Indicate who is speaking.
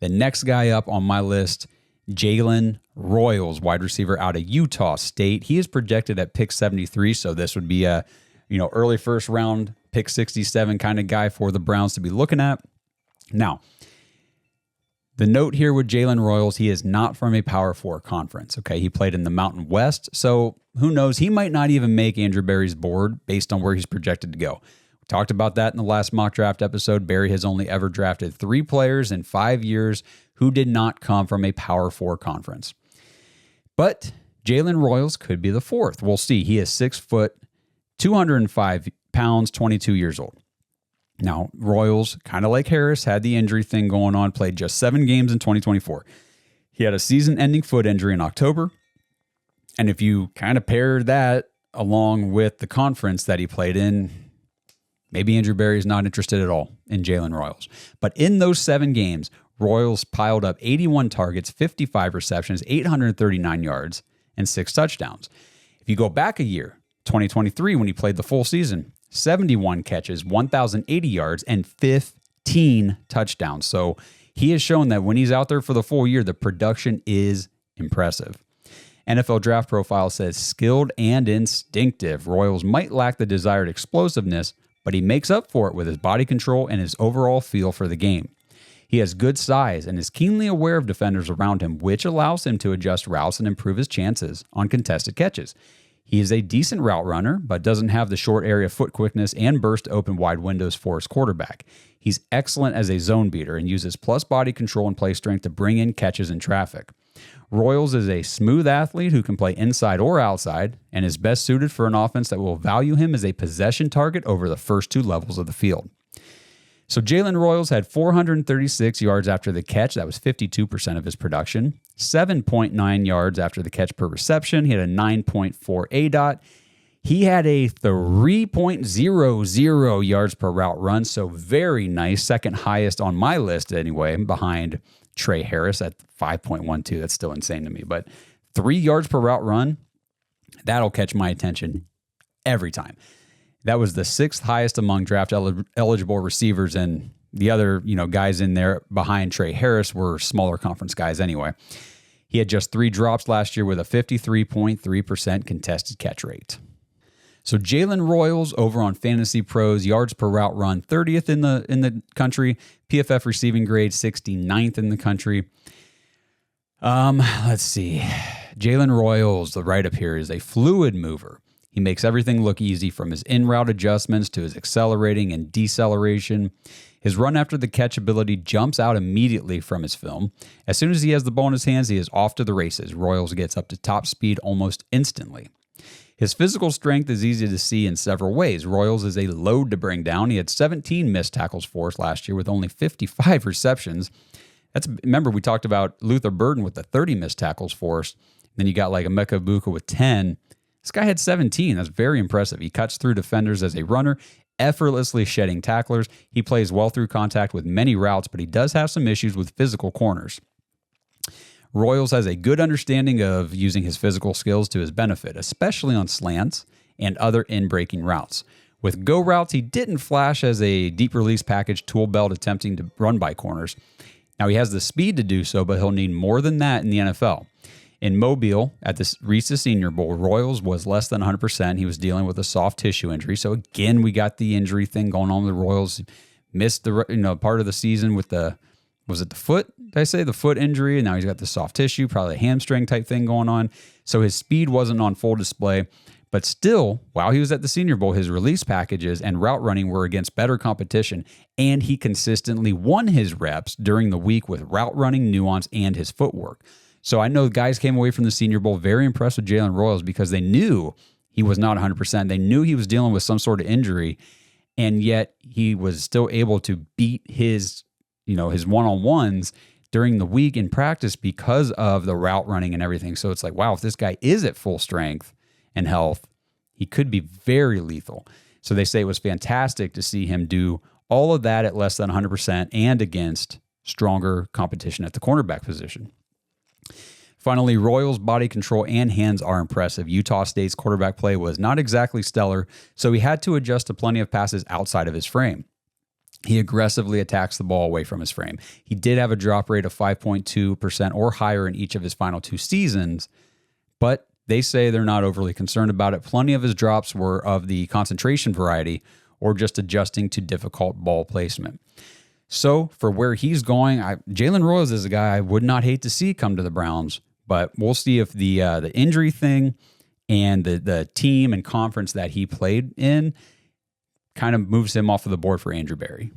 Speaker 1: The next guy up on my list, Jalen Royals, wide receiver out of Utah State. He is projected at pick 73, so this would be a early first round, pick 67 kind of guy for the Browns to be looking at. Now, the note here with Jalen Royals, he is not from a Power 4 conference. Okay, he played in the Mountain West, so who knows? He might not even make Andrew Berry's board based on where he's projected to go. We talked about that in the last mock draft episode. Berry has only ever drafted 3 players in 5 years who did not come from a Power 4 conference. But Jalen Royals could be the 4th. We'll see. He is 6 foot, 205 pounds, 22 years old. Now, Royals, kind of like Harris, had the injury thing going on, played just 7 games in 2024. He had a season-ending foot injury in October. And if you kind of pair that along with the conference that he played in, maybe Andrew Berry is not interested at all in Jalen Royals. But in those 7 games, Royals piled up 81 targets, 55 receptions, 839 yards, and 6 touchdowns. If you go back a year, 2023, when he played the full season, 71 catches, 1,080 yards, and 15 touchdowns. So he has shown that when he's out there for the full year, the production is impressive. NFL Draft Profile says skilled and instinctive. Royals might lack the desired explosiveness, but he makes up for it with his body control and his overall feel for the game. He has good size and is keenly aware of defenders around him, which allows him to adjust routes and improve his chances on contested catches. He is a decent route runner, but doesn't have the short area foot quickness and burst to open wide windows for his quarterback. He's excellent as a zone beater and uses plus body control and play strength to bring in catches in traffic. Royals is a smooth athlete who can play inside or outside and is best suited for an offense that will value him as a possession target over the first 2 levels of the field. So Jalen Royals had 436 yards after the catch. That was 52% of his production. 7.9 yards after the catch per reception. He had a 9.4 ADOT. He had a 3.00 yards per route run, so very nice. Second highest on my list anyway, behind Trey Harris at 5.12. That's still insane to me. But 3 yards per route run, that'll catch my attention every time. That was the 6th highest among draft eligible receivers, and the other, guys in there behind Trey Harris were smaller conference guys anyway. He had just 3 drops last year with a 53.3% contested catch rate. So Jalen Royals over on Fantasy Pros, yards per route run, 30th in the country. PFF receiving grade, 69th in the country. Let's see. Jalen Royals, the write-up here, is a fluid mover. He makes everything look easy from his in-route adjustments to his accelerating and deceleration. His run after the catch ability jumps out immediately from his film. As soon as he has the ball in his hands, he is off to the races. Royals gets up to top speed almost instantly. His physical strength is easy to see in several ways. Royals is a load to bring down. He had 17 missed tackles forced last year with only 55 receptions. Remember, we talked about Luther Burden with the 30 missed tackles forced. Then you got like Emeka Egbuka with 10. This guy had 17. That's very impressive. He cuts through defenders as a runner, effortlessly shedding tacklers. He plays well through contact with many routes, but he does have some issues with physical corners. Royals has a good understanding of using his physical skills to his benefit, especially on slants and other in-breaking routes. With go routes, he didn't flash as a deep release package tool belt attempting to run by corners. Now, he has the speed to do so, but he'll need more than that in the NFL. In Mobile, at the Reese's Senior Bowl, Royals was less than 100%. He was dealing with a soft tissue injury. So again, we got the injury thing going on with the Royals. Missed the part of the season with the foot? Did I say the foot injury? And now he's got the soft tissue, probably a hamstring type thing going on. So his speed wasn't on full display. But still, while he was at the Senior Bowl, his release packages and route running were against better competition, and he consistently won his reps during the week with route running, nuance, and his footwork. So I know guys came away from the Senior Bowl very impressed with Jalen Royals because they knew he was not 100%. They knew he was dealing with some sort of injury, and yet he was still able to beat his one-on-ones during the week in practice because of the route running and everything. So it's like, wow, if this guy is at full strength and health, he could be very lethal. So they say it was fantastic to see him do all of that at less than 100% and against stronger competition at the cornerback position. Finally, Royals' body control and hands are impressive. Utah State's quarterback play was not exactly stellar, so he had to adjust to plenty of passes outside of his frame. He aggressively attacks the ball away from his frame. He did have a drop rate of 5.2% or higher in each of his final 2 seasons, but they say they're not overly concerned about it. Plenty of his drops were of the concentration variety or just adjusting to difficult ball placement. So for where he's going, Jalen Royals is a guy I would not hate to see come to the Browns, but we'll see if the injury thing and the team and conference that he played in kind of moves him off of the board for Andrew Berry.